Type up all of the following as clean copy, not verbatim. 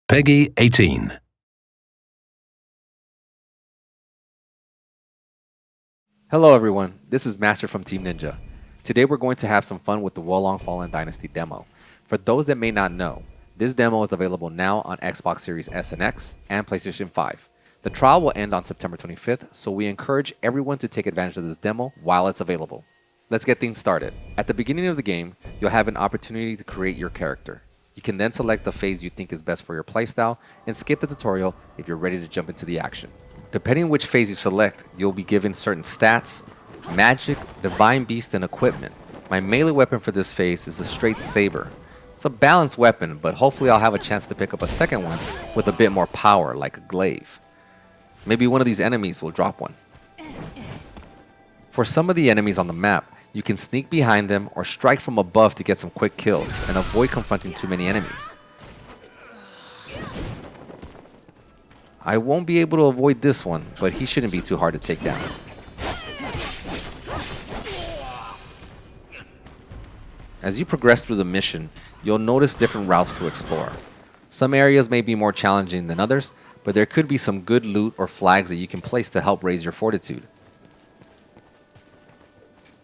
Peggy 18. Hello everyone, this is Master from Team Ninja. Today we're going to have some fun with the Wolong Fallen Dynasty demo. For those that may not know, this demo is available now on Xbox Series S and X and PlayStation 5. The trial will end on September 25th, so we encourage everyone to take advantage of this demo while it's available. Let's get things started. At the beginning of the game, you'll have an opportunity to create your character. You can then select the phase you think is best for your playstyle and skip the tutorial if you're ready to jump into the action. Depending on which phase you select, you'll be given certain stats, magic, divine beast, and equipment. My melee weapon for this phase is a straight saber. It's a balanced weapon, but hopefully I'll have a chance to pick up a second one with a bit more power, like a glaive. Maybe one of these enemies will drop one. For some of the enemies on the map, you can sneak behind them or strike from above to get some quick kills and avoid confronting too many enemies. I won't be able to avoid this one, but he shouldn't be too hard to take down. As you progress through the mission, you'll notice different routes to explore. Some areas may be more challenging than others, but there could be some good loot or flags that you can place to help raise your fortitude.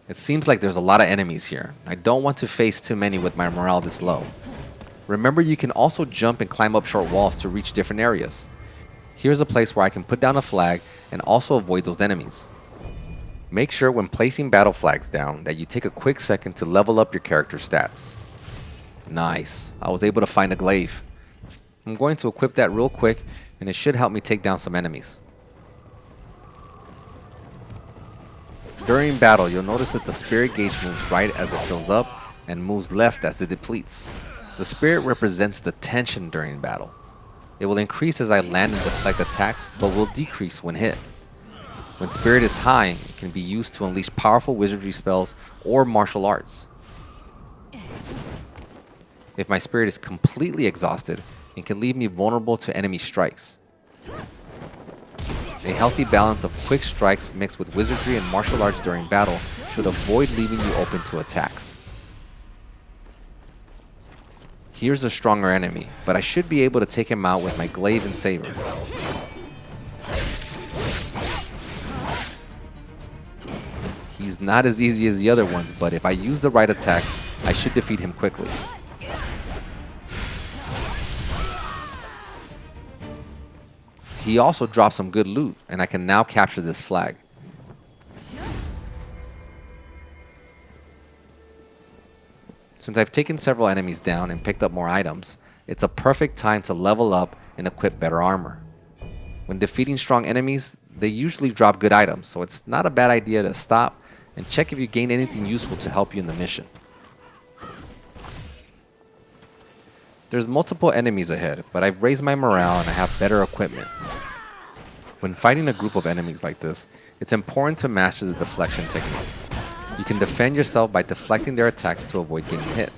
It seems like there's a lot of enemies here. I don't want to face too many with my morale this low. Remember, you can also jump and climb up short walls to reach different areas. Here's a place where I can put down a flag and also avoid those enemies. Make sure when placing battle flags down that you take a quick second to level up your character's stats. Nice, I was able to find a glaive. I'm going to equip that real quick and it should help me take down some enemies. During battle, you'll notice that the spirit gauge moves right as it fills up and moves left as it depletes. The spirit represents the tension during battle. It will increase as I land and deflect attacks, but will decrease when hit. When spirit is high, it can be used to unleash powerful wizardry spells or martial arts. If my spirit is completely exhausted, it can leave me vulnerable to enemy strikes. A healthy balance of quick strikes mixed with wizardry and martial arts during battle should avoid leaving you open to attacks. Here's a stronger enemy, but I should be able to take him out with my glaive and saber. He's not as easy as the other ones, but if I use the right attacks, I should defeat him quickly. He also dropped some good loot, and I can now capture this flag. Since I've taken several enemies down and picked up more items, it's a perfect time to level up and equip better armor. When defeating strong enemies, they usually drop good items, so it's not a bad idea to stop and check if you gain anything useful to help you in the mission. There's multiple enemies ahead, but I've raised my morale and I have better equipment. When fighting a group of enemies like this, it's important to master the deflection technique. You can defend yourself by deflecting their attacks to avoid getting hit.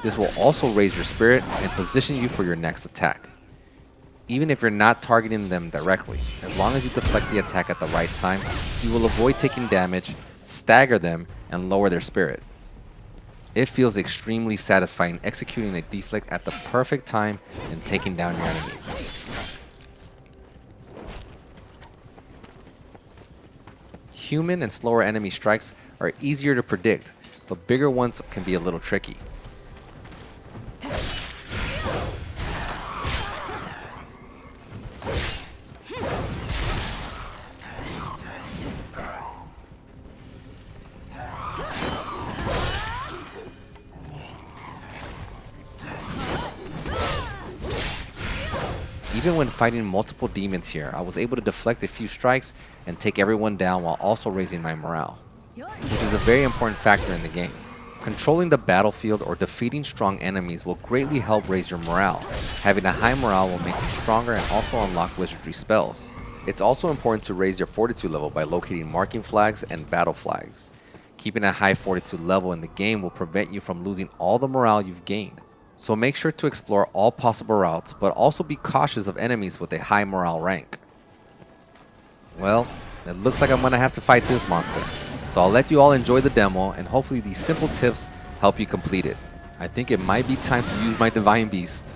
This will also raise your spirit and position you for your next attack. Even if you're not targeting them directly, as long as you deflect the attack at the right time, you will avoid taking damage, stagger them, and lower their spirit. It feels extremely satisfying executing a deflect at the perfect time and taking down your enemy. Human and slower enemy strikes are easier to predict, but bigger ones can be a little tricky. Even when fighting multiple demons here, I was able to deflect a few strikes and take everyone down while also raising my morale, which is a very important factor in the game. Controlling the battlefield or defeating strong enemies will greatly help raise your morale. Having a high morale will make you stronger and also unlock wizardry spells. It's also important to raise your fortitude level by locating marking flags and battle flags. Keeping a high fortitude level in the game will prevent you from losing all the morale you've gained. So make sure to explore all possible routes, but also be cautious of enemies with a high morale rank. Well, it looks like I'm gonna have to fight this monster. So I'll let you all enjoy the demo, and hopefully these simple tips help you complete it. I think it might be time to use my divine beast.